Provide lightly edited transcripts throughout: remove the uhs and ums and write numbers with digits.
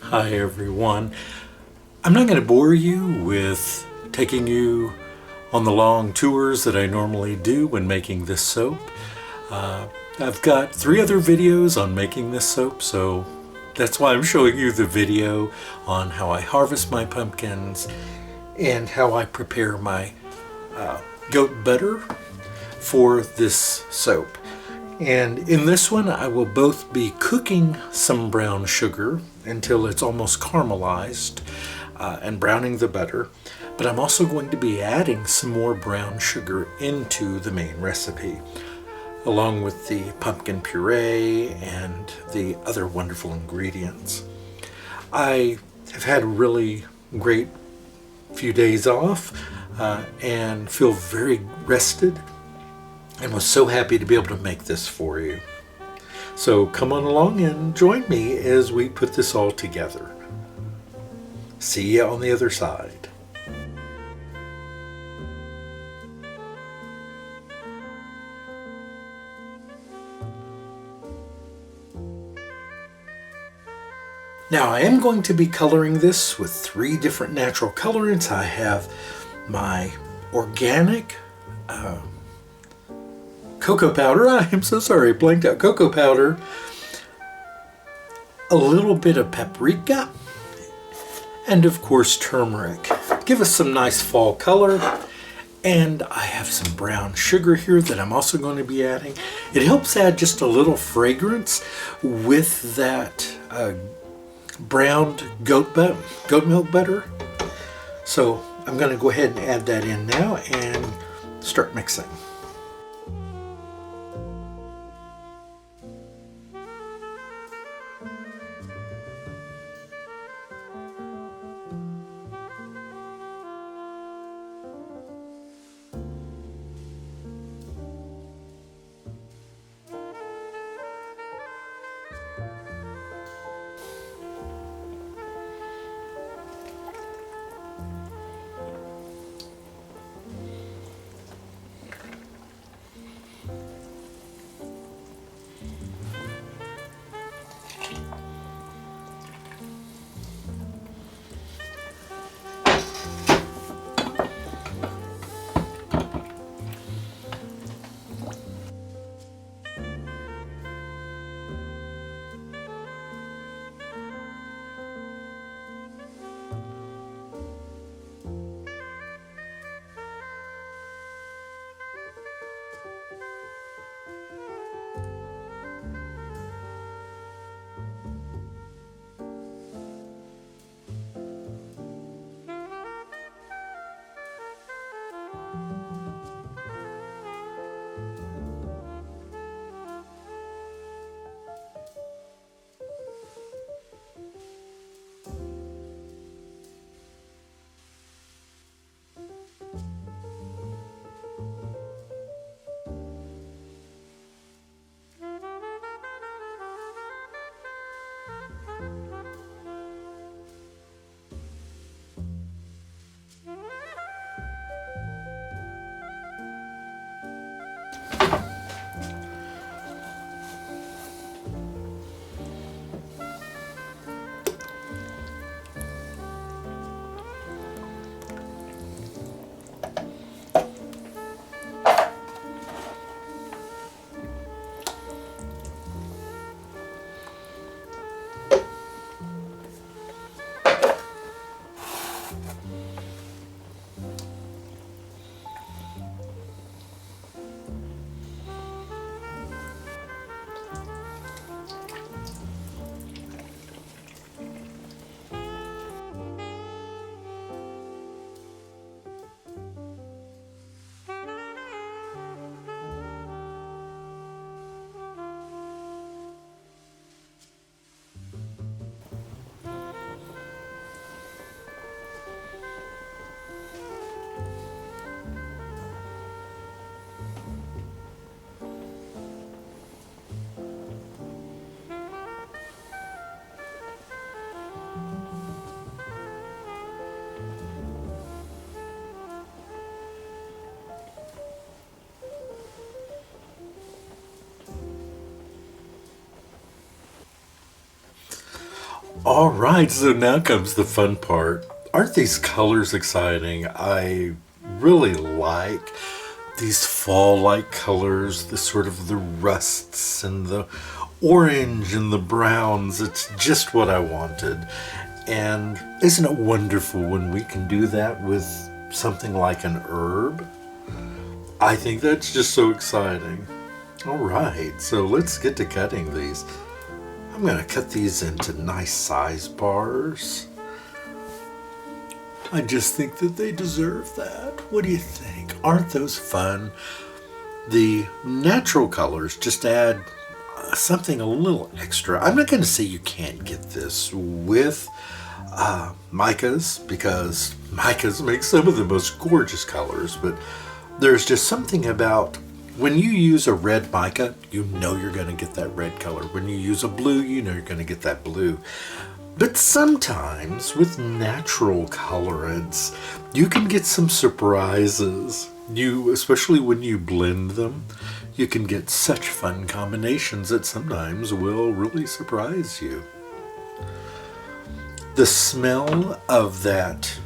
Hi everyone. I'm not going to bore you with taking you on the long tours that I normally do when making this soap. I've got 3 other videos on making this soap, so that's why I'm showing you the video on how I harvest my pumpkins and how I prepare my goat butter for this soap. And in this one I will both be cooking some brown sugar until it's almost caramelized and browning the butter, but I'm also going to be adding some more brown sugar into the main recipe, along with the pumpkin puree and the other wonderful ingredients. I have had a really great few days off and feel very rested and was so happy to be able to make this for you. So come on along and join me as we put this all together. See you on the other side. Now I am going to be coloring this with 3 different natural colorants. I have my organic cocoa powder. I am so sorry, blanked out. Cocoa powder, a little bit of paprika, and of course turmeric. Give us some nice fall color. And I have some brown sugar here that I'm also going to be adding. It helps add just a little fragrance with that browned goat milk butter. So I'm going to go ahead and add that in now and start mixing. All right, so now comes the fun part. Aren't these colors exciting? I really like these fall-like colors, the sort of the rusts and the orange and the browns. It's just what I wanted. And isn't it wonderful when we can do that with something like an herb? I think that's just so exciting. All right, so let's get to cutting these. I'm going to cut these into nice size bars. I just think that they deserve that. What do you think? Aren't those fun? The natural colors just add something a little extra. I'm not going to say you can't get this with micas, because micas make some of the most gorgeous colors, but there's just something about when you use a red mica, you know you're going to get that red color. When you use a blue, you know you're going to get that blue. But sometimes with natural colorants, you can get some surprises. Especially when you blend them, you can get such fun combinations that sometimes will really surprise you. The smell of that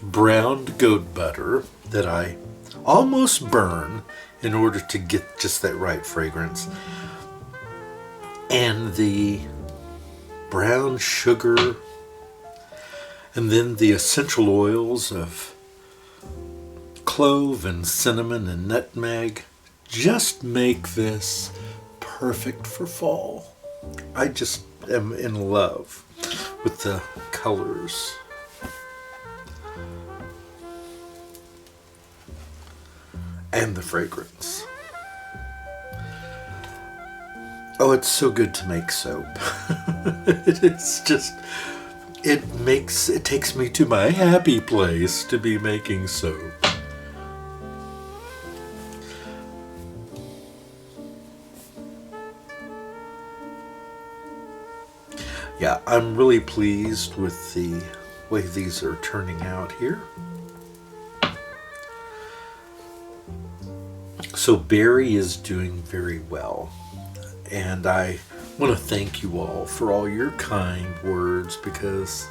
browned goat butter that I almost burn in order to get just that right fragrance, and the brown sugar, and then the essential oils of clove and cinnamon and nutmeg just make this perfect for fall. I just am in love with the colors. And the fragrance. Oh, it's so good to make soap. It's just, it takes me to my happy place to be making soap. Yeah, I'm really pleased with the way these are turning out here. So Barry is doing very well, and I want to thank you all for all your kind words, because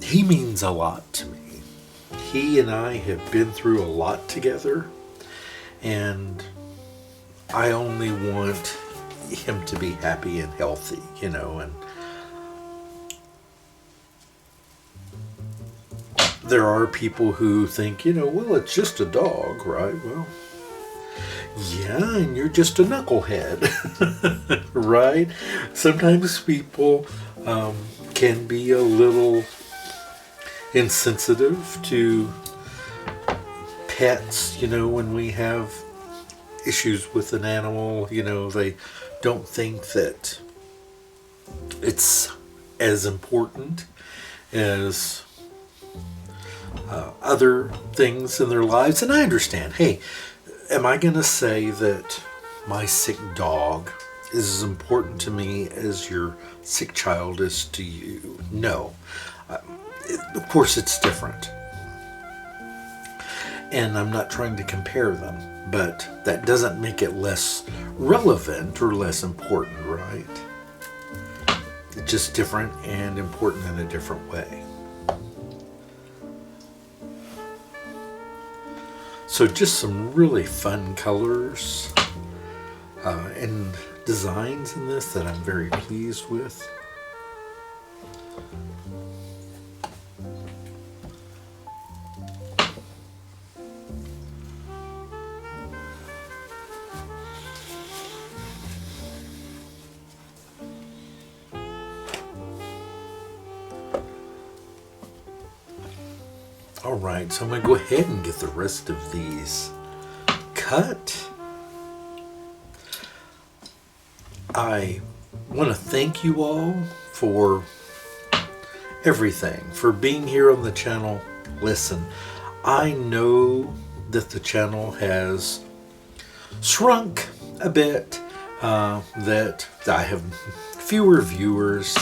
he means a lot to me. He and I have been through a lot together, and I only want him to be happy and healthy, and there are people who think, well, it's just a dog, right? Well, yeah, and you're just a knucklehead, right? Sometimes people can be a little insensitive to pets, when we have issues with an animal, they don't think that it's as important as other things in their lives. And I understand. Hey, am I going to say that my sick dog is as important to me as your sick child is to you? No. Of course it's different. And I'm not trying to compare them, but that doesn't make it less relevant or less important, right? It's just different and important in a different way. So just some really fun colors and designs in this that I'm very pleased with. All right, so I'm going to go ahead and get the rest of these cut. I want to thank you all for everything, for being here on the channel. Listen, I know that the channel has shrunk a bit, that I have fewer viewers,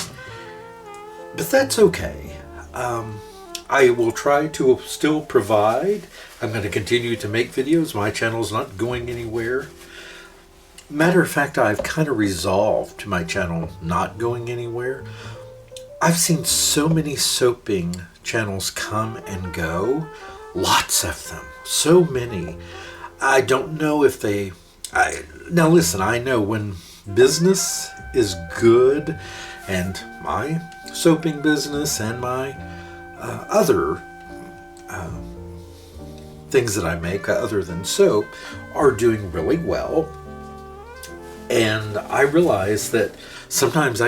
but that's okay. I will try to still provide. I'm going to continue to make videos. My channel's not going anywhere. Matter of fact, I've kind of resolved to my channel not going anywhere. I've seen so many soaping channels come and go, lots of them, so many. I don't know if now listen, I know when business is good, and my soaping business and my other things that I make other than soap are doing really well. And I realize that sometimes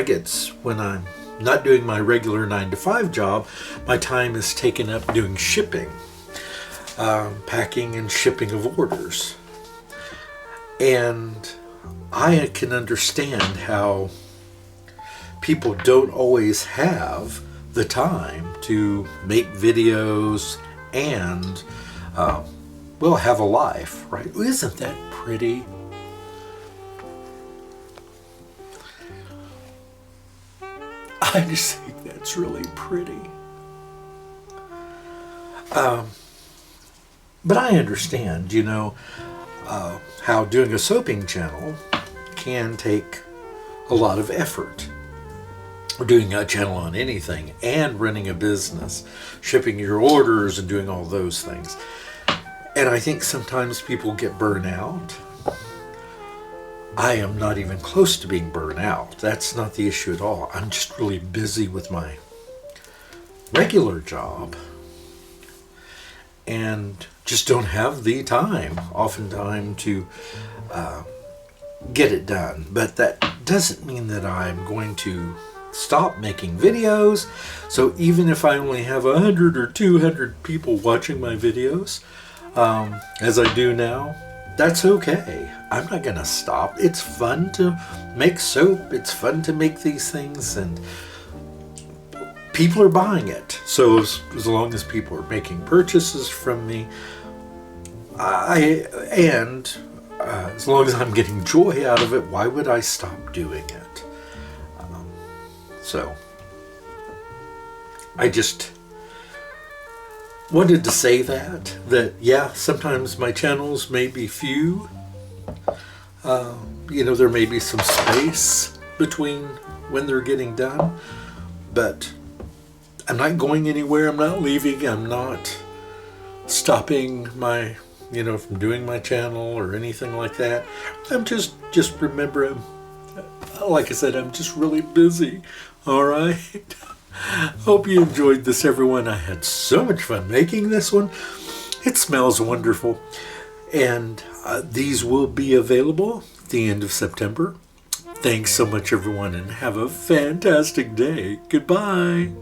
when I'm not doing my regular 9 to 5 job, my time is taken up doing shipping, packing and shipping of orders. And I can understand how people don't always have the time to make videos and, have a life, right? Isn't that pretty? I just think that's really pretty. But I understand, how doing a soaping channel can take a lot of effort. Or doing a channel on anything and running a business, shipping your orders and doing all those things. And I think sometimes people get burnt out. I am not even close to being burnt out. That's not the issue at all. I'm just really busy with my regular job and just don't have the time, oftentimes, to get it done. But that doesn't mean that I'm going to stop making videos. So even if I only have 100 or 200 people watching my videos, as I do now, that's okay. I'm not gonna stop. It's fun to make soap. It's fun to make these things, and people are buying it. So as long as people are making purchases from me, as long as I'm getting joy out of it, why would I stop doing it? So I just wanted to say that yeah, sometimes my channels may be few. There may be some space between when they're getting done, but I'm not going anywhere. I'm not leaving. I'm not stopping from doing my channel or anything like that. I'm just remembering, like I said, I'm just really busy. All right. Hope you enjoyed this, everyone. I had so much fun making this one. It smells wonderful. And these will be available at the end of September. Thanks so much, everyone, and have a fantastic day. Goodbye.